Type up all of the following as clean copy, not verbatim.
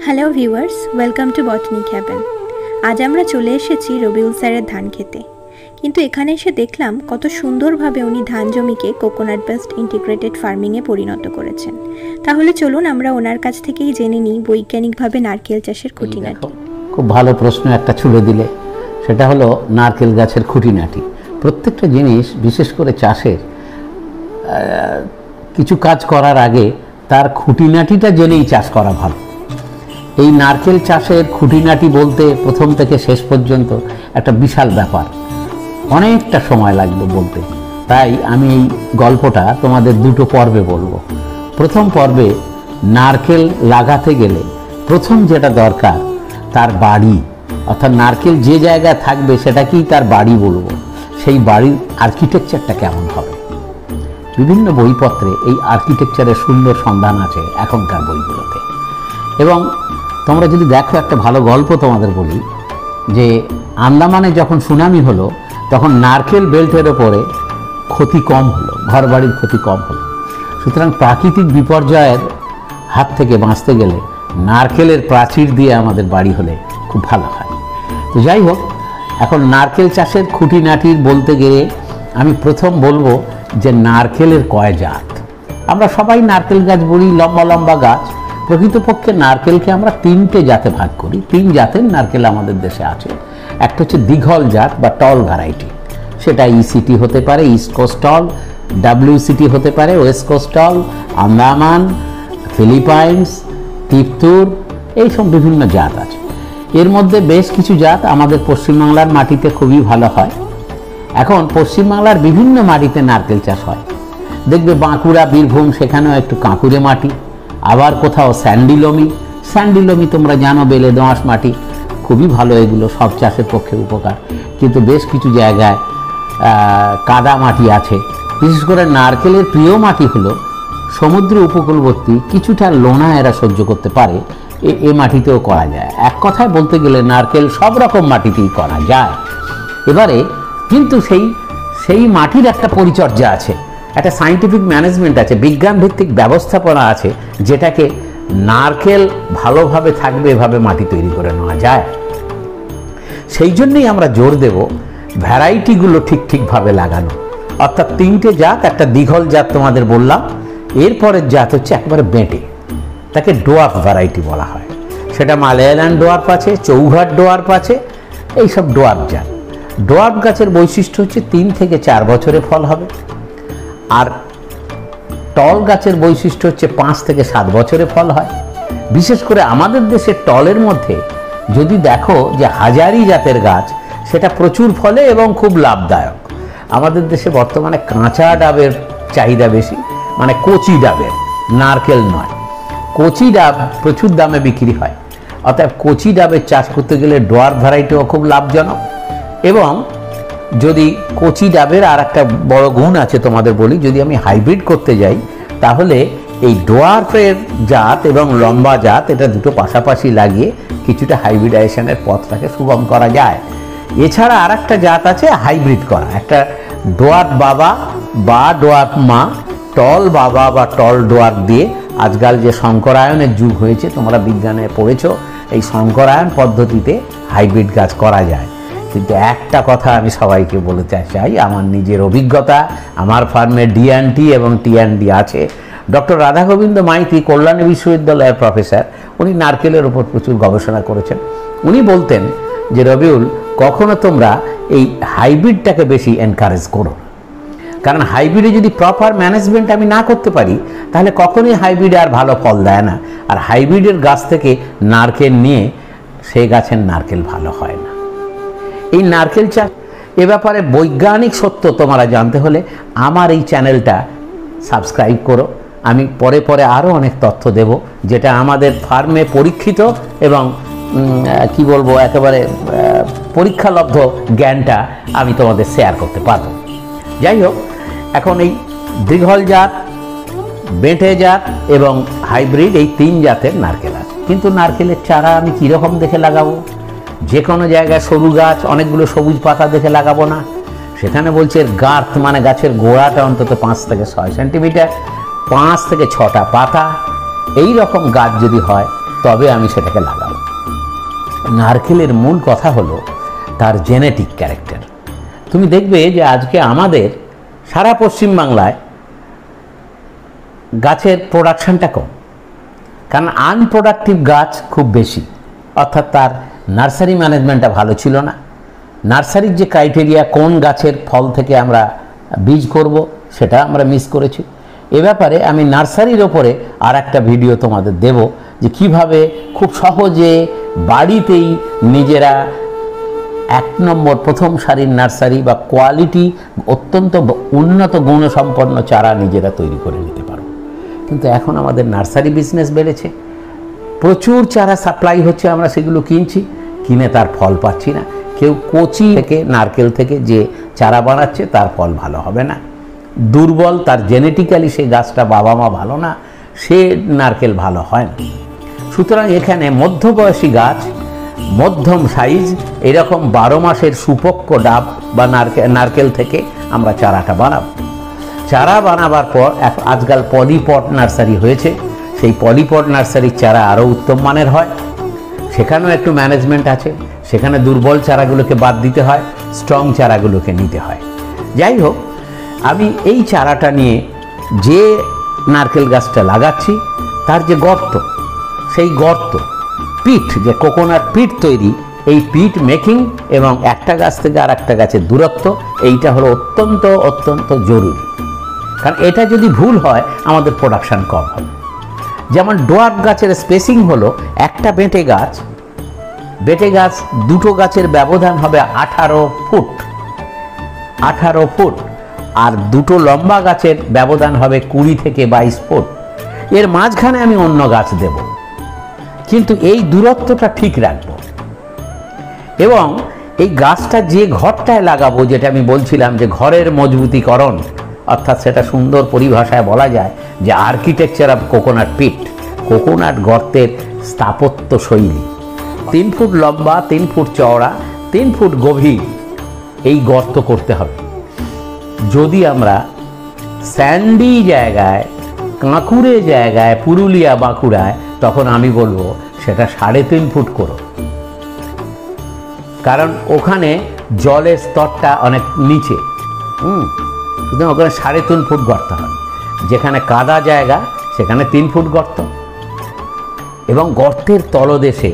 Hello viewers, welcome to botany cabin. আজ আমরা চলে এসেছি রবিউল স্যারের ধান খেতে। কিন্তু এখানে এসে দেখলাম কত সুন্দরভাবে উনি ধান জমিকে কোকোনাট বেসড ইন্টিগ্রেটেড ফার্মিংয়ে পরিণত করেছেন। তাহলে চলুন আমরা ওনার কাছ থেকেই জেনে নিই বৈজ্ঞানিকভাবে নারকেল চাষের খুঁটিনাটি। খুব ভালো প্রশ্ন একটা ছুড়ে দিলে, সেটা হলো নারকেল গাছের খুঁটিনাটি। প্রত্যেকটা জিনিস, বিশেষ করে চাষের কিছু কাজ করার আগে তার খুঁটিনাটিটা জেনেই চাষ করা ভালো। এই নারকেল চাষের খুঁটিনাটি বলতে প্রথম থেকে শেষ পর্যন্ত একটা বিশাল ব্যাপার, অনেকটা সময় লাগবে বলতে। তাই আমি এই গল্পটা তোমাদের দুটো পর্বে বলবো। প্রথম পর্বে নারকেল লাগাতে গেলে প্রথম যেটা দরকার তার বাড়ি, অর্থাৎ নারকেল যে জায়গায় থাকবে সেটাকেই তার বাড়ি বলবো। সেই বাড়ির আর্কিটেকচারটা কেমন হবে। বিভিন্ন বইপত্রে এই আর্কিটেকচারের সুন্দর সন্ধান আছে এখনকার বইগুলোতে। এবং তোমরা যদি দেখো, একটা ভালো গল্প তোমাদের বলি, যে আন্দামানে যখন সুনামি হলো তখন নারকেল বেল্টের ওপরে ক্ষতি কম হলো, ঘরবাড়ির ক্ষতি কম হলো। সুতরাং প্রাকৃতিক বিপর্যয়ের হাত থেকে বাঁচতে গেলে নারকেলের প্রাচীর দিয়ে আমাদের বাড়ি হলে খুব ভালো হয়। তো যাই হোক, এখন নারকেল চাষের খুঁটিনাটির বলতে গিয়ে আমি প্রথম বলবো যে নারকেলের কয় জাত। আমরা সবাই নারকেল গাছ বলি, লম্বা লম্বা গাছ। প্রকৃতপক্ষে নারকেলকে আমরা তিনটে জাতে ভাগ করি। তিন জাতের নারকেল আমাদের দেশে আছে। একটা হচ্ছে দীঘল জাত বা টল ভ্যারাইটি, সেটা ইসিটি হতে পারে, ইস্ট কোস্ট টল, ডাব্লিউসিটি হতে পারে, ওয়েস্ট কোস্ট টল, আন্দামান, ফিলিপাইন্স, তিপ্তুর, এইসব বিভিন্ন জাত আছে। এর মধ্যে বেশ কিছু জাত আমাদের পশ্চিমবাংলার মাটিতে খুবই ভালো হয়। এখন পশ্চিমবাংলার বিভিন্ন মাটিতে নারকেল চাষ হয়। দেখবে বাঁকুড়া, বীরভূম, সেখানেও একটু কাঁকুড়ে মাটি, আবার কোথাও স্যান্ডিলমি তোমরা জানো, বেলে দোআঁশ মাটি, খুবই ভালো। এগুলো সব চাষের পক্ষে উপকার। কিন্তু বেশ কিছু জায়গায় কাদা মাটি আছে। বিশেষ করে নারকেলের প্রিয় মাটি হলো সমুদ্র উপকূলবর্তী, কিছুটা লোনা এরা সহ্য করতে পারে, এ মাটিতেও করা যায়। এক কথায় বলতে গেলে নারকেল সব রকম মাটিতেই করা যায়। এবারে কিন্তু সেই মাটির একটা পরিচর্যা আছে, একটা সায়েন্টিফিক ম্যানেজমেন্ট আছে, বিজ্ঞান ভিত্তিক ব্যবস্থাপনা আছে, যেটাকে নারকেল ভালোভাবে থাকবে এভাবে মাটি তৈরি করে নেওয়া যায়। সেই জন্যই আমরা জোর দেব ভ্যারাইটিগুলো ঠিকভাবে লাগানো। অর্থাৎ তিনটে জাত, একটা দীঘল জাত তোমাদের বললাম, এরপরের জাত হচ্ছে একেবারে বেঁটে, তাকে ডোয়ার্ফ ভ্যারাইটি বলা হয়। সেটা মালয়ান ডোয়ার্ফ আছে, চৌঘাট ডোয়ার্ফ আছে, এইসব ডোয়ার্ফ জাত। ডোয়ার্ফ গাছের বৈশিষ্ট্য হচ্ছে 3 থেকে 4 বছরে ফল হবে। আর টল গাছের বৈশিষ্ট্য হচ্ছে 5 থেকে 7 বছরে ফল হয়। বিশেষ করে আমাদের দেশের টলের মধ্যে যদি দেখো যে হাজারি জাতের গাছ, সেটা প্রচুর ফলে এবং খুব লাভদায়ক। আমাদের দেশে বর্তমানে কাঁচা ডাবের চাহিদা বেশি, মানে কচি ডাবের, নারকেল নয়। কচি ডাব প্রচুর দামে বিক্রি হয়। অর্থাৎ কচি ডাবের চাষ করতে গেলে ডোয়ার্ফ ভ্যারাইটিও খুব লাভজনক। এবং যদি কচি ডাবের আর একটা বড় গুণ আছে তোমাদের বলি, যদি আমি হাইব্রিড করতে যাই তাহলে এই ডোয়ার্ফের জাত এবং লম্বা জাত, এটা দুটো পাশাপাশি লাগিয়ে কিছুটা হাইব্রিডাইজেশনের পথটাকে সুগম করা যায়। এছাড়া আর একটা জাত আছে হাইব্রিড করা, একটা ডোয়ার্ফ বাবা বা ডোয়ার্ফ মা, টল বাবা বা টল ডোয়ার্ফ দিয়ে আজকাল যে শঙ্করায়নের যুগ হয়েছে, তোমরা বিজ্ঞানে পড়েছো, এই শঙ্করায়ন পদ্ধতিতে হাইব্রিড গাছ করা যায়। কিন্তু একটা কথা আমি সবাইকে বলতে চাই, আমার নিজের অভিজ্ঞতা, আমার ফার্মে ডিএনটি এবং টিএনডি আছে। ডক্টর রাধাগোবিন্দ মাইতি কল্যাণী বিশ্ববিদ্যালয়ের প্রফেসর, উনি নারকেলের ওপর প্রচুর গবেষণা করেছেন। উনি বলতেন যে রবিউল, কখনো তোমরা এই হাইব্রিডটাকে বেশি এনকারেজ করো, কারণ হাইব্রিডে যদি প্রপার ম্যানেজমেন্ট আমি না করতে পারি তাহলে কখনোই হাইব্রিডে আর ভালো ফল দেয় না। আর হাইব্রিডের গাছ থেকে নারকেল নিয়ে সেই গাছের নারকেল ভালো হয় না। এই নারকেল চাষ, এ ব্যাপারে বৈজ্ঞানিক সত্য তোমরা জানতে হলে আমার এই চ্যানেলটা সাবস্ক্রাইব করো। আমি পরে পরে আরও অনেক তথ্য দেব, যেটা আমাদের ফার্মে পরীক্ষিত এবং কি বলবো, একেবারে পরীক্ষালব্ধ জ্ঞানটা আমি তোমাদের শেয়ার করতে পারবো। যাই হোক, এখন এই দীঘল জাত, বেঁটে জাত এবং হাইব্রিড, এই 3 জাতের নারকেল আছে। কিন্তু নারকেলের চারা আমি কীরকম দেখে লাগাবো? যে কোনো জায়গায় সরু গাছ, অনেকগুলো সবুজ পাতা দেখে লাগাবো না। সেখানে বলছে গার্থ, মানে গাছের গোড়াটা অন্তত 5 থেকে 6 সেন্টিমিটার, 5 থেকে 6টা পাতা, এই রকম গাছ যদি হয় তবে আমি সেটাকে লাগাবো। নারকেলের মূল কথা হলো তার জেনেটিক ক্যারেক্টার। তুমি দেখবে যে আজকে আমাদের সারা পশ্চিমবাংলায় গাছের প্রোডাকশনটা কম, কারণ আনপ্রোডাক্টিভ গাছ খুব বেশি, অর্থাৎ তার নার্সারি ম্যানেজমেন্টটা ভালো ছিল না। নার্সারির যে ক্রাইটেরিয়া কোন গাছের ফল থেকে আমরা বীজ করব সেটা আমরা মিস করেছি। এ ব্যাপারে আমি নার্সারির ওপরে আর একটা ভিডিও তোমাদের দেব, যে কিভাবে খুব সহজে বাড়িতেই নিজেরা 1 নম্বর প্রথম সারির নার্সারি বা কোয়ালিটি অত্যন্ত উন্নত গুণসম্পন্ন চারা নিজেরা তৈরি করে নিতে পারো। কিন্তু এখন আমাদের নার্সারি বিজনেস বেড়েছে, প্রচুর চারা সাপ্লাই হচ্ছে, আমরা সেগুলো কিনছি, কিনে তার ফল পাচ্ছি না। কেউ কচি থেকে নারকেল থেকে যে চারা বানাচ্ছে তার ফল ভালো হবে না, দুর্বল, তার জেনেটিক্যালি সেই গাছটা বাবা মা ভালো না, সে নারকেল ভালো হয় না। সুতরাং এখানে মধ্যবয়সী গাছ, মধ্যম সাইজ, এরকম 12 মাসের সুপক্ষ ডাব বা নারকেল থেকে আমরা চারাটা বানাবো। চারা বানাবার পর আজকাল পলিপট নার্সারি হয়েছে, সেই পলিপট নার্সারির চারা আরও উত্তম মানের হয়, সেখানেও একটু ম্যানেজমেন্ট আছে, সেখানে দুর্বল চারাগুলোকে বাদ দিতে হয়, স্ট্রং চারাগুলোকে নিতে হয়। যাই হোক, আমি এই চারাটা নিয়ে যে নারকেল গাছটা লাগাচ্ছি তার যে গর্ত, সেই গর্ত পিট, যে কোকোনাট পিট তৈরি, এই পিট মেকিং এবং একটা গাছ থেকে আর একটা গাছের দূরত্ব, এইটা হলো অত্যন্ত অত্যন্ত জরুরি। কারণ এটা যদি ভুল হয় আমাদের প্রোডাকশান কম হবে। যেমন ডোয়ার্ফ গাছের স্পেসিং হলো একটা বেঁটে গাছ দুটো গাছের ব্যবধান হবে 18 ফুট, 18 ফুট, আর দুটো লম্বা গাছের ব্যবধান হবে 20 থেকে 22 ফুট। এর মাঝখানে আমি অন্য গাছ দেব, কিন্তু এই দূরত্বটা ঠিক রাখবো। এবং এই গাছটা যে ঘরটায় লাগাবো, যেটা আমি বলছিলাম যে ঘরের মজবুতিকরণ, অর্থাৎ সেটা সুন্দর পরিভাষায় বলা যায় যে architecture of coconut pit, coconut গর্তের স্থাপত্য শৈলী। 3 ফুট লম্বা, 3 ফুট চওড়া, 3 ফুট গভীর এই গর্ত করতে হবে। যদি আমরা স্যান্ডি জায়গায়, কাঁকুড়ে জায়গায়, পুরুলিয়া বাঁকুড়ায়, তখন আমি বলবো সেটা 3.5 ফুট করো, কারণ ওখানে জলের স্তরটা অনেক নিচে। সুতরাং ওখানে 3.5 ফুট গর্ত হবে। যেখানে কাদা জায়গা সেখানে 3 ফুট গর্ত, এবং গর্তের তলদেশে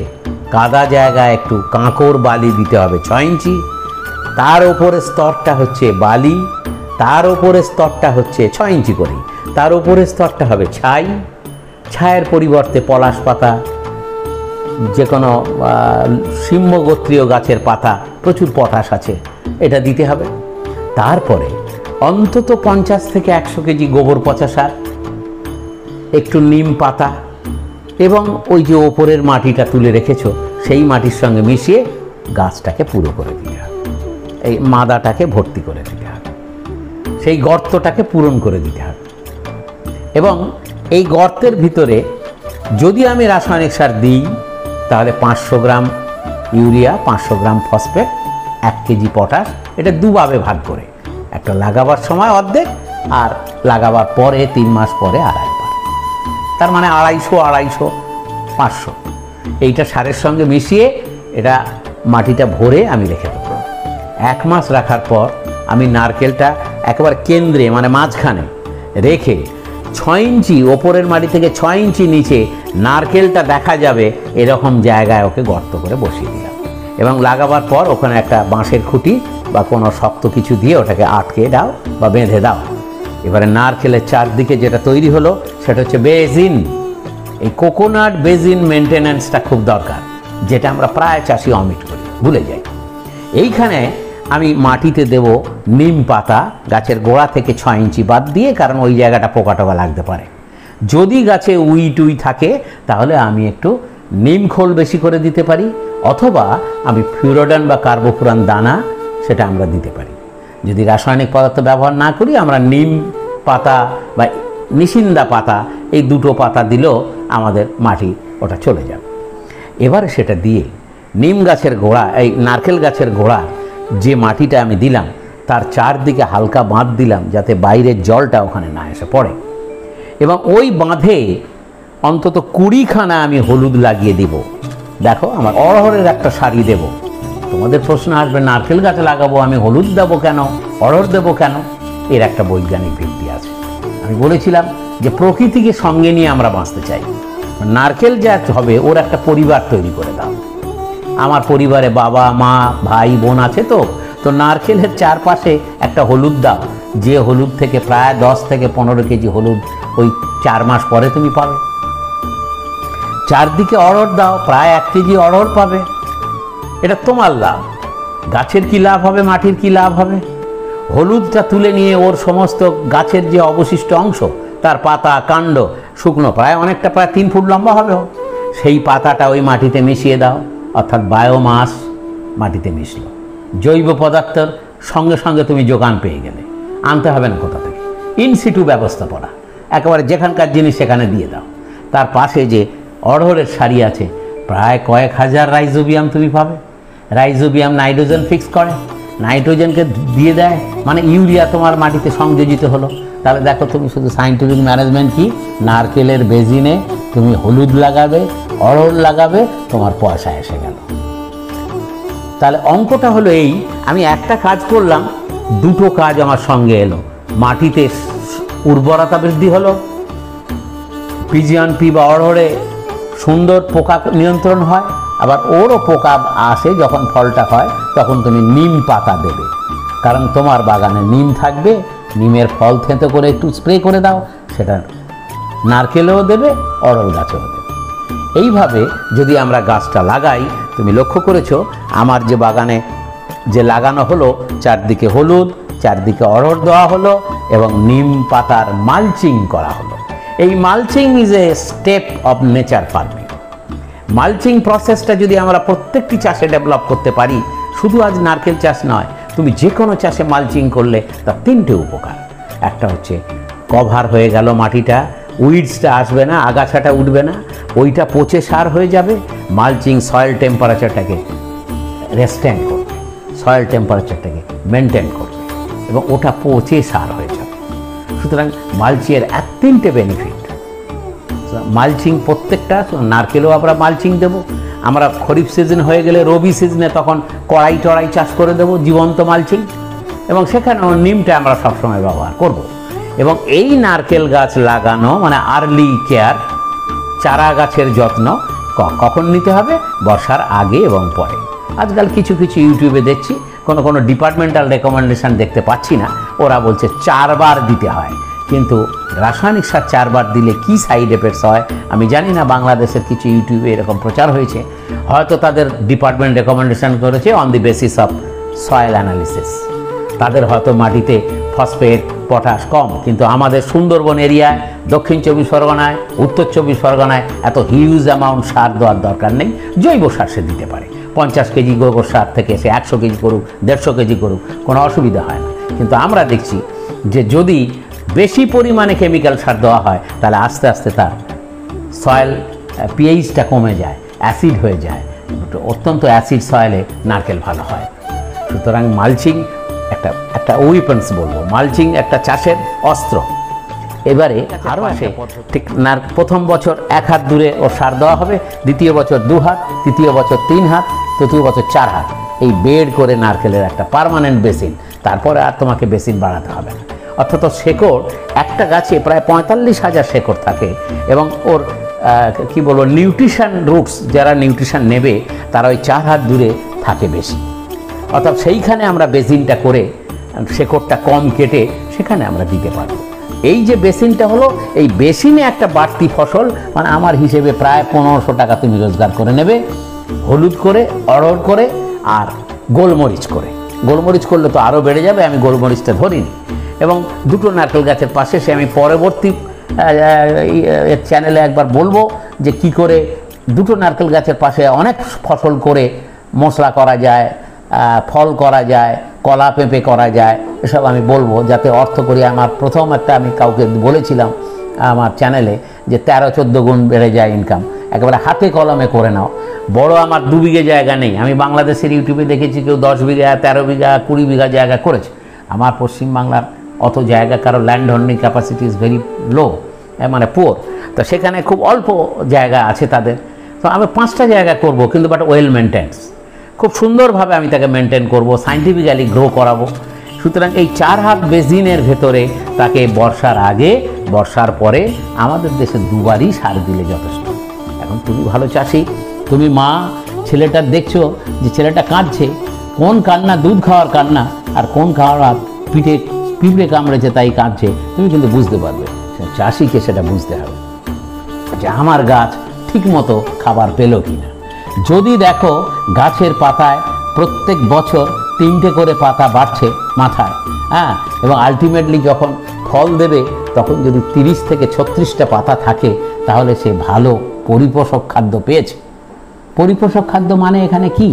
কাদা জায়গায় একটু কাঁকর বালি দিতে হবে 6 ইঞ্চি, তার ওপরে স্তরটা হচ্ছে বালি, তার ওপরে স্তরটা হচ্ছে 6 ইঞ্চি করেই, তার ওপরে স্তরটা হবে ছায়ের পরিবর্তে পলাশ পাতা, যে কোনো সিম্মগোত্রীয় গাছের পাতা, প্রচুর পটাশ আছে, এটা দিতে হবে। তারপরে অন্তত 50 থেকে 100 কেজি গোবর পচা সার, একটু নিম পাতা, এবং ওই যে ওপরের মাটিটা তুলে রেখেছো সেই মাটির সঙ্গে মিশিয়ে গাছটাকে পুরো করে দিতে হবে, এই মাদাটাকে ভর্তি করে দিতে হবে, সেই গর্তটাকে পূরণ করে দিতে হবে। এবং এই গর্তের ভিতরে যদি আমি রাসায়নিক সার দিই তাহলে 500 গ্রাম ইউরিয়া, 500 গ্রাম ফসফেট, 1 কেজি পটাশ, এটা দুভাবে ভাগ করে, একটা লাগাবার সময় অর্ধেক আর লাগাবার পরে 3 মাস পরে আড়াইবার, তার মানে 250, 500 এইটা সারের সঙ্গে মিশিয়ে এটা মাটিটা ভরে আমি রেখে দেবো। 1 মাস রাখার পর আমি নারকেলটা একেবারে কেন্দ্রে, মানে মাঝখানে রেখে 6 ইঞ্চি ওপরের মাটি থেকে 6 ইঞ্চি নিচে নারকেলটা দেখা যাবে এরকম জায়গায় ওকে গর্ত করে বসিয়ে দিলাম, এবং লাগাবার পর ওখানে একটা বাঁশের খুঁটি বা কোনো শক্ত কিছু দিয়ে ওটাকে আটকে দাও বা বেঁধে দাও। এবারে নারকেলের চারদিকে যেটা তৈরি হলো সেটা হচ্ছে বেজিন। এই কোকোনাট বেজিন মেনটেন্যান্সটা খুব দরকার, যেটা আমরা প্রায় চাষি অমিট করি, ভুলে যাই। এইখানে আমি মাটিতে দেব নিম পাতা, গাছের গোড়া থেকে 6 ইঞ্চি বাদ দিয়ে, কারণ ওই জায়গাটা পোকা টোকা লাগতে পারে। যদি গাছে উই টুই থাকে তাহলে আমি একটু নিম খোল বেশি করে দিতে পারি, অথবা আমি ফিউরোডান বা কার্বোফুরান দানা সেটা আমরা দিতে পারি। যদি রাসায়নিক পদার্থ ব্যবহার না করি, আমরা নিম পাতা বা নিশিন্দা পাতা, এই দুটো পাতা দিলেও আমাদের মাটি ওটা চলে যাবে। এবারে সেটা দিয়ে নিম গাছের গোড়া, এই নারকেল গাছের গোড়া যে মাটিটা আমি দিলাম তার চারদিকে হালকা বাঁধ দিলাম, যাতে বাইরের জলটা ওখানে না এসে পড়ে। এবং ওই বাঁধে অন্তত 20খানা আমি হলুদ লাগিয়ে দিব। দেখো আমার অড়হরের একটা শাড়ি দেব। তোমাদের প্রশ্ন আসবে, নারকেল গাছ লাগাবো আমি হলুদ দেবো কেন, অড়হর দেবো কেন? এর একটা বৈজ্ঞানিক ভিত্তি আছে। আমি বলেছিলাম যে প্রকৃতিকে সঙ্গে নিয়ে আমরা বাঁচতে চাই। নারকেল যা হবে ওর একটা পরিবার তৈরি করে দাও। আমার পরিবারে বাবা মা ভাই বোন আছে, তো নারকেলের চারপাশে একটা হলুদ দাও, যে হলুদ থেকে প্রায় 10 থেকে 15 কেজি হলুদ ওই 4 মাস পরে তুমি পাবে। চারদিকে অড়হর দাও, প্রায় 1 কেজি অড়হর পাবে। এটা তোমার লাভ। গাছের কি লাভ হবে, মাটির কি লাভ হবে? হলুদটা তুলে নিয়ে ওর সমস্ত গাছের যে অবশিষ্ট অংশ, তার পাতা কাণ্ড শুকনো প্রায় অনেকটা, প্রায় 3 ফুট লম্বা হবে, সেই পাতাটা ওই মাটিতে মিশিয়ে দাও, অর্থাৎ বায়োমাস মাটিতে মিশলো। জৈব পদার্থের সঙ্গে সঙ্গে তুমি যোগান পেয়ে গেলে, আনতে হবে না কোথা থেকে। ইনসিটু ব্যবস্থাপনা, একেবারে যেখানকার জিনিস সেখানে দিয়ে দাও। তার পাশে যে অড়হরের সারি আছে, প্রায় কয়েক হাজার রাইজোবিয়াম তুমি পাবে। রাইজোবিয়াম নাইট্রোজেন ফিক্স করে, নাইট্রোজেনকে দিয়ে দেয়, মানে ইউরিয়া তোমার মাটিতে সংযোজিত হলো। তাহলে দেখো তুমি শুধু সায়েন্টিফিক ম্যানেজমেন্ট কি, নারকেলের বেজিনে তুমি হলুদ লাগাবে, অড়হর লাগাবে, তোমার পয়সা এসে গেল। তাহলে অঙ্কটা হলো এই, আমি একটা কাজ করলাম, দুটো কাজ আমার সঙ্গে এলো। মাটিতে উর্বরতা বৃদ্ধি হলো, পিজিয়ন পি বা অড়হরে সুন্দর পোকা নিয়ন্ত্রণ হয়, আবার ওরও পোকা আসে যখন ফলটা হয়, তখন তুমি নিম পাতা দেবে, কারণ তোমার বাগানে নিম থাকবে। নিমের ফল থেঁতো করে একটু স্প্রে করে দাও, সেটা নারকেলেও দেবে, অড়হর গাছেও দেবে। এইভাবে যদি আমরা গাছটা লাগাই, তুমি লক্ষ্য করেছো আমার যে বাগানে যে লাগানো হলো, চারদিকে হলুদ, চারদিকে অড়হর দেওয়া হলো এবং নিম পাতার মালচিং করা হলো। এই mulching is a step of nature farming. Mulching প্রসেসটা যদি আমরা প্রত্যেকটি চাষে ডেভেলপ করতে পারি, শুধু আজ নারকেল চাষ নয়, তুমি যে কোনো চাষে মালচিং করলে তার 3টে উপকার। একটা হচ্ছে কভার হয়ে গেল মাটিটা, উইডসটা আসবে না, আগাছাটা উঠবে না, ওইটা পচে সার হয়ে যাবে। মালচিং সয়েল টেম্পারেচারটাকে রেস্টেন করবে, সয়েল টেম্পারেচারটাকে মেনটেন করবে এবং ওটা পচে সার হয়ে যাবে। সুতরাং মালচিংয়ের 3টে বেনিফিট। মালচিং প্রত্যেকটা, নারকেলও আমরা মালচিং দেবো। আমরা খরিফ সিজন হয়ে গেলে রবি সিজনে তখন কড়াই টড়াই চাষ করে দেবো, জীবন্ত মালচিং, এবং সেখানেও নিমটা আমরা সবসময় ব্যবহার করব। এবং এই নারকেল গাছ লাগানো মানে আর্লি কেয়ার, চারা গাছের যত্ন কখন নিতে হবে? বর্ষার আগে এবং পরে। আজকাল কিছু কিছু ইউটিউবে দেখছি, কোনো ডিপার্টমেন্টাল রেকমেন্ডেশন দেখতে পাচ্ছি না, ওরা বলছে 4 বার দিতে হয়। কিন্তু রাসায়নিক সার 4 বার দিলে কি সাইড এফেক্টস হয় আমি জানি না। বাংলাদেশের কিছু ইউটিউবে এরকম প্রচার হয়েছে, হয়তো তাদের ডিপার্টমেন্ট রেকমেন্ডেশন করেছে on the basis of soil analysis. তাদের হয়তো মাটিতে ফসফেট পটাশ কম, কিন্তু আমাদের সুন্দরবন এরিয়ায়, দক্ষিণ 24 পরগনায়, উত্তর 24 পরগনায় এত হিউজ অ্যামাউন্ট সার দেওয়ার দরকার নেই। জৈব সার সে দিতে পারে, 50 কেজি গোবর সার থেকে সে 100 কেজি করুক, 150 কেজি করুক, কোনো অসুবিধা হয় না। কিন্তু আমরা দেখছি যে যদি বেশি পরিমাণে কেমিক্যাল সার দেওয়া হয়, তাহলে আস্তে আস্তে তার সয়েল পিএইচটা কমে যায়, অ্যাসিড হয়ে যায়। অত্যন্ত অ্যাসিড সয়েলে নারকেল ভালো হয়। সুতরাং মালচিং একটা উইপন্স বলবো, মালচিং একটা চাষের অস্ত্র। এবারে আরও আসে, ঠিক প্রথম বছর 1 হাত দূরে ওর সার দেওয়া হবে, দ্বিতীয় বছর 2 হাত, তৃতীয় বছর 3 হাত, তৃতীয় বছর 4 হাত, এই বেড করে নারকেলের একটা পার্মানেন্ট বেসিন। তারপরে আর তোমাকে বেসিন বাড়াতে হবে না। অর্থাৎ শেকড়, একটা গাছে প্রায় 45,000 শেকড় থাকে এবং ওর কি বলবো, নিউট্রিশন রুটস, যারা নিউট্রিশন নেবে তারা ওই 4 হাত দূরে থাকে বেশি। অর্থাৎ সেইখানে আমরা বেসিনটা করে শেকড়টা কম কেটে সেখানে আমরা দিতে পারবো। এই যে বেসিনটা হলো, এই বেসিনে একটা বাড়তি ফসল, মানে আমার হিসেবে প্রায় 1500 টাকা তুমি রোজগার করে নেবে, হলুদ করে, অড়হর করে আর গোলমরিচ করে। গোলমরিচ করলে তো আরও বেড়ে যাবে, আমি গোলমরিচটা ধরিনি। এবং 2টো নারকেল গাছের পাশে, সে আমি পরবর্তী চ্যানেলে একবার বলবো যে কি করে 2টো নারকেল গাছের পাশে অনেক ফসল করে মশলা করা যায়, ফল করা যায়, কলা পেঁপে করা যায়, এসব আমি বলবো, যাতে অর্থ করি। আমার প্রথম একটা আমি কাউকে বলেছিলাম আমার চ্যানেলে যে 13-14 গুণ বেড়ে যায় ইনকাম, একেবারে হাতে কলমে করে নাও। বড় আমার 2 বিঘে জায়গা নেই, আমি বাংলাদেশের ইউটিউবে দেখেছি কেউ 10 বিঘা, 13 বিঘা, 20 বিঘা জায়গা করেছে। আমার পশ্চিমবাংলার অত জায়গা, কারো land holding capacity is very low, মানে পুয়ার, তো সেখানে খুব অল্প জায়গা আছে তাদের। তো আমি 5টা জায়গা করব, কিন্তু বাট ওয়েল মেনটেন্স, খুব সুন্দরভাবে আমি তাকে মেনটেন করব, সাইন্টিফিক্যালি গ্রো করাবো। সুতরাং এই 4 হাত বেসিনের ভেতরে তাকে বর্ষার আগে বর্ষার পরে আমাদের দেশে 2বারই সার দিলে যথেষ্ট। এখন তুমি ভালো চাষি, তুমি মা, ছেলেটা দেখছো যে ছেলেটা কাঁদছে, কোন কান্না দুধ খাওয়ার কান্না আর কোন খাওয়ার পিঠে পিঁপড়ে কামড়েছে তাই কাঁদছে, তুমি কিন্তু বুঝতে পারবে। চাষিকে সেটা বুঝতে হবে যে আমার গাছ ঠিকমতো খাবার পেল কিনা। যদি দেখো গাছের পাতায় প্রত্যেক বছর 3টে করে পাতা বাড়ছে মাথায়, হ্যাঁ, এবং আলটিমেটলি যখন ফল দেবে তখন যদি 30 থেকে 36টা পাতা থাকে, তাহলে সে ভালো পরিপোষক খাদ্য পেয়েছে। পরিপোষক খাদ্য মানে এখানে কি?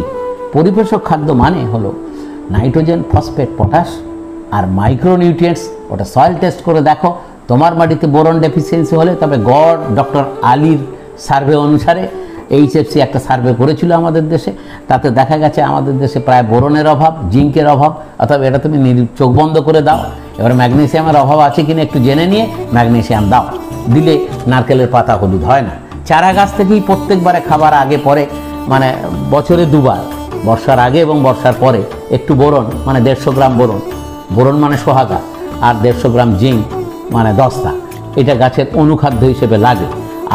পরিপোষক খাদ্য মানে হলো নাইট্রোজেন, ফসফেট, পটাশ আর মাইক্রোনিউট্রিয়েন্টস। ওটা সয়েল টেস্ট করে দেখো, তোমার মাটিতে বোরন ডেফিসিয়েন্সি হলে, তবে গড় ডক্টর আলীর সার্ভে অনুসারে HFC একটা সার্ভে করেছিল আমাদের দেশে, তাতে দেখা গেছে আমাদের দেশে প্রায় বোরনের অভাব, জিঙ্কের অভাব, অথবা এটা তুমি চোখ বন্ধ করে দাও। এবার ম্যাগনেসিয়ামের অভাব আছে কিনা একটু জেনে নিয়ে ম্যাগনেসিয়াম দাও, দিলে নারকেলের পাতা হলুদ হয় না। চারা গাছ থেকেই প্রত্যেকবারে খাবার আগে পরে, মানে বছরে 2বার, বর্ষার আগে এবং বর্ষার পরে একটু বোরন, মানে 150 গ্রাম বোরন, বোরন মানে সোহাগা, আর 150 গ্রাম জিঙ্ক মানে 10টা, এটা গাছের অনুখাদ্য হিসেবে লাগে।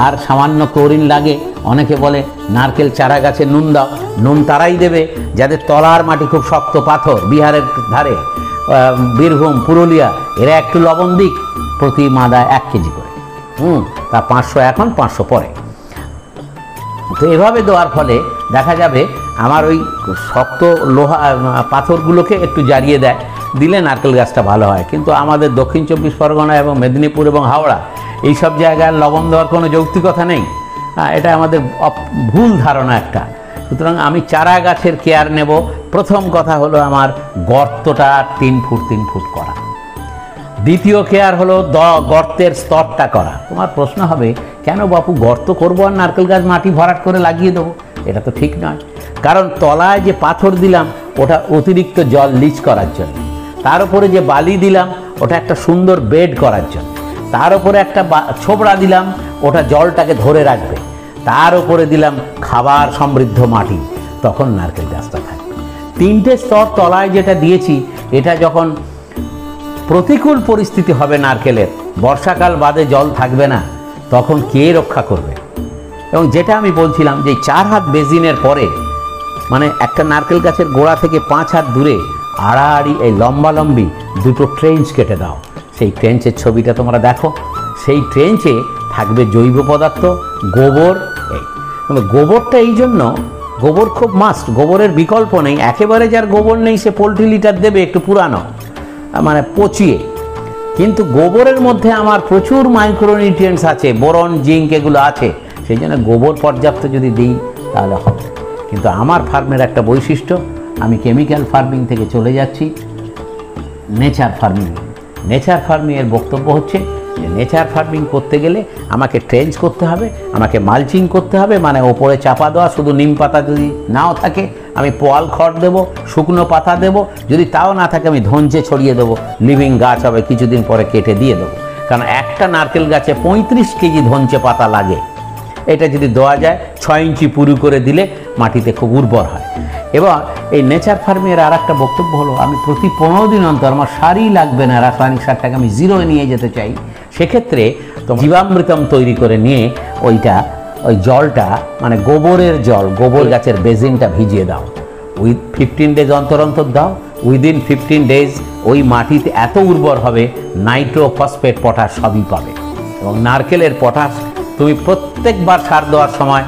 আর সামান্য ক্লোরিন লাগে। অনেকে বলে নারকেল চারা গাছে নুন দাও, নুন তারাই দেবে যাদের তলার মাটি খুব শক্ত পাথর, বিহারের ধারে, বীরভূম, পুরুলিয়া, এরা একটু লবণ দিক, প্রতি মাদায় 1 কেজি করে, তা 500 এখন, 500 পরে। তো এভাবে দেওয়ার ফলে দেখা যাবে আমার ওই শক্ত লোহা পাথরগুলোকে একটু জ্বালিয়ে দেয়, দিলে নারকেল গাছটা ভালো হয়। কিন্তু আমাদের দক্ষিণ 24 পরগনা এবং মেদিনীপুর এবং হাওড়া এইসব জায়গায় লবণ দেওয়ার কোনো যৌক্তিকতা নেই। এটা আমাদের ভুল ধারণা একটা। সুতরাং আমি চারা গাছের কেয়ার নেব। প্রথম কথা হলো আমার গর্তটা 3 ফুট 3 ফুট করা। দ্বিতীয় কেয়ার হলো গর্তের স্তরটা করা। তোমার প্রশ্ন হবে, কেন বাপু গর্ত করবো আর নারকেল গাছ মাটি ভরাট করে লাগিয়ে দেবো? এটা তো ঠিক নয়, কারণ তলায় যে পাথর দিলাম ওটা অতিরিক্ত জল লিচ করার জন্য, তার উপরে যে বালি দিলাম ওটা একটা সুন্দর বেড করার জন্য, তার উপরে একটা ছোবড়া দিলাম ওটা জলটাকে ধরে রাখবে, তার উপরে দিলাম খাবার সমৃদ্ধ মাটি, তখন নারকেল গাছটা থাকবে। 3টে স্তর তলায় যেটা দিয়েছি, এটা যখন প্রতিকূল পরিস্থিতি হবে নারকেলের, বর্ষাকাল বাদে জল থাকবে না, তখন কে রক্ষা করবে? এবং যেটা আমি বলছিলাম যে 4 হাত বেসিনের পরে, মানে একটা নারকেল গাছের গোড়া থেকে 5 হাত দূরে আড়াআড়ি এই লম্বালম্বি 2টো ট্রেঞ্চ কেটে দাও। সেই ট্রেঞ্চের ছবিটা তোমরা দেখো, সেই ট্রেঞ্চে থাকবে জৈব পদার্থ, গোবর। গোবরটা এই জন্য, গোবর খুব মাস্ট, গোবরের বিকল্প নেই। একেবারে যার গোবর নেই সে পোলট্রি লিটার দেবে একটু পুরানো, মানে পচিয়ে, কিন্তু গোবরের মধ্যে আমার প্রচুর মাইক্রোনিউট্রিয়েন্টস আছে, বোরন, জিঙ্ক এগুলো আছে, সেই জন্য গোবর পর্যাপ্ত যদি দিই তাহলে হবে। কিন্তু আমার ফার্মের একটা বৈশিষ্ট্য, আমি কেমিক্যাল ফার্মিং থেকে চলে যাচ্ছি নেচার ফার্মিং। নেচার ফার্মিংয়ের বক্তব্য হচ্ছে যে নেচার ফার্মিং করতে গেলে আমাকে ট্রেঞ্চ করতে হবে, আমাকে মালচিং করতে হবে, মানে ওপরে চাপা দেওয়া, শুধু নিম পাতা যদি নাও থাকে আমি পোয়াল খড় দেবো, শুকনো পাতা দেবো, যদি তাও না থাকে আমি ধঞ্চে ছড়িয়ে দেবো, লিভিং গাছ হবে, কিছুদিন পরে কেটে দিয়ে দেবো। কারণ একটা নারকেল গাছে 35 কেজি ধঞ্চে পাতা লাগে। এটা যদি দেওয়া যায় 6 ইঞ্চি পুরু করে দিলে মাটিতে খুব উর্বর হয়। এবার এই নেচার ফার্মের আর একটা বক্তব্য হলো, আমি প্রতি 15 দিন অন্তর, আমার সারই লাগবে না, রাসায়নিক সারটাকে আমি জিরোয় নিয়ে যেতে চাই, সেক্ষেত্রে জীবামৃতম তৈরি করে নিয়ে ওই জলটা, মানে গোবরের জল, গোবর গাছের বেসিনটা ভিজিয়ে দাও, 15 ডেজ অন্তর অন্তর দাও। উইদিন 15 ডেজ ওই মাটিতে এত উর্বর হবে, নাইট্রো, ফসফেট, পটাশ সবই পাবে। এবং নারকেলের পটাশ তুমি প্রত্যেকবার সার দেওয়ার সময়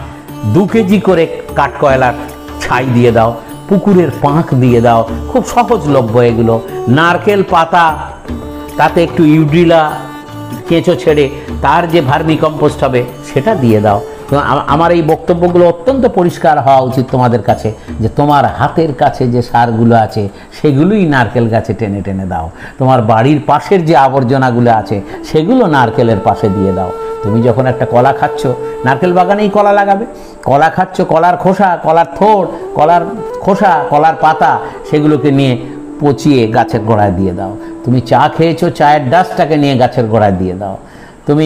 2 কেজি করে কাঠকয়লার ছাই দিয়ে দাও, পুকুরের পাঁক দিয়ে দাও, খুব সহজলভ্য এগুলো। নারকেল পাতা, তাতে একটু ইউড্রিলা কেঁচো ছেড়ে তার যে ভার্মি কম্পোস্ট হবে সেটা দিয়ে দাও। তো আমার এই বক্তব্যগুলো অত্যন্ত পরিষ্কার হওয়া উচিত তোমাদের কাছে, যে তোমার হাতের কাছে যে সারগুলো আছে সেগুলোই নারকেল গাছে টেনে টেনে দাও। তোমার বাড়ির পাশের যে আবর্জনাগুলো আছে সেগুলো নারকেলের পাশে দিয়ে দাও। তুমি যখন একটা কলা খাচ্ছ, নারকেল বাগানেই কলা লাগাবে, কলা খাচ্ছ, কলার খোসা, কলার থোড়, কলার খোসা, কলার পাতা, সেগুলোকে নিয়ে পচিয়ে গাছের গোড়ায় দিয়ে দাও। তুমি চা খেয়েছো, চায়ের ডাস্টটাকে নিয়ে গাছের গোড়ায় দিয়ে দাও। তুমি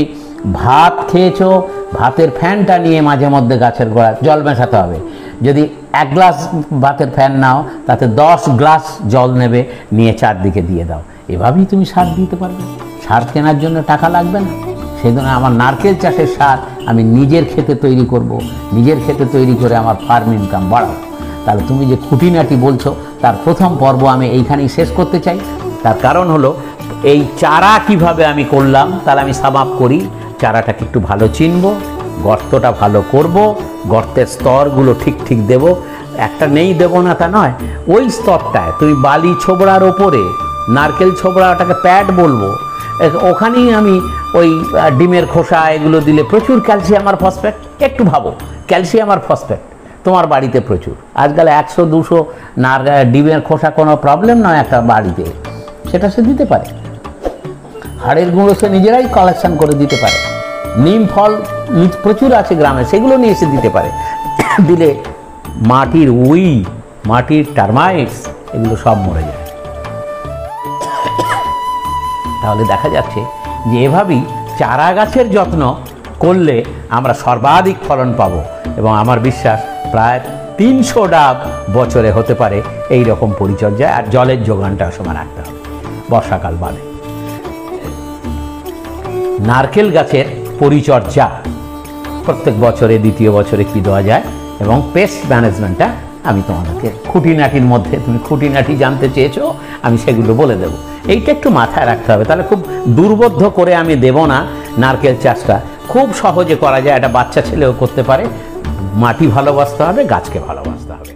ভাত খেয়েছো, ভাতের ফ্যানটা নিয়ে মাঝে মধ্যে গাছের গোড়ায় জল মেশাতে হবে। যদি 1 গ্লাস ভাতের ফ্যান নাও, তাতে 10 গ্লাস জল নেবে, নিয়ে চারদিকে দিয়ে দাও। এভাবেই তুমি সার দিতে পারবে। সার কেনার জন্য টাকা লাগবে না। সেই জন্য আমার নারকেল চাষের সার আমি নিজের ক্ষেতে তৈরি করব, নিজের ক্ষেতে তৈরি করে আমার ফার্ম ইনকাম বাড়াবো। তাহলে তুমি যে খুঁটিনাটি বলছো, তার প্রথম পর্ব আমি এইখানেই শেষ করতে চাই। তার কারণ হলো, এই চারা কিভাবে আমি করলাম, তাহলে আমি সামাপ করি। চারাটাকে একটু ভালো চিনব, গর্তটা ভালো করব, গর্তের স্তরগুলো ঠিক ঠিক দেব। একটা নেই দেবো না তা নয়, ওই স্তরটায় তুমি বালি ছোবড়ার ওপরে নারকেল ছোবড়াটাকে প্যাড বলবো, ওখানেই আমি ওই ডিমের খোসা এগুলো দিলে প্রচুর ক্যালসিয়াম আর ফসফেট। একটু ভাবো, ক্যালসিয়াম আর ফসফেট তোমার বাড়িতে প্রচুর। আজকাল 100-200 ডিমের খোসা কোনো প্রবলেম নয় একটা বাড়িতে, সেটা সে দিতে পারে। হাড়ের গুঁড়ো সে নিজেরাই কালেকশন করে দিতে পারে। নিম ফল প্রচুর আছে গ্রামে, সেগুলো নিয়ে এসে দিতে পারে। দিলে মাটির মাটির টার্মাইটস এগুলো সব মরে যায়। তাহলে দেখা যাচ্ছে যে এভাবেই চারা গাছের যত্ন করলে আমরা সর্বাধিক ফলন পাবো, এবং আমার বিশ্বাস প্রায় 300 ডাব বছরে হতে পারে এই রকম পরিচর্যায়। আর জলের যোগানটা সময় রাখতে হবে বর্ষাকাল বাদে। নারকেল গাছের পরিচর্যা প্রত্যেক বছরে, দ্বিতীয় বছরে কি দেওয়া যায়, এবং পেস্ট ম্যানেজমেন্টটা আমি তোমাদেরকে খুঁটিনাটির মধ্যে, তুমি খুঁটিনাটি জানতে চেয়েছো, আমি সেগুলো বলে দেবো। এইটা একটু মাথায় রাখতে হবে। তাহলে খুব দুর্বোধ্য করে আমি দেব না। নারকেল চাষটা খুব সহজে করা যায়, একটা বাচ্চা ছেলেও করতে পারে। মাটি ভালোবাসতে হবে, গাছকে ভালোবাসতে হবে।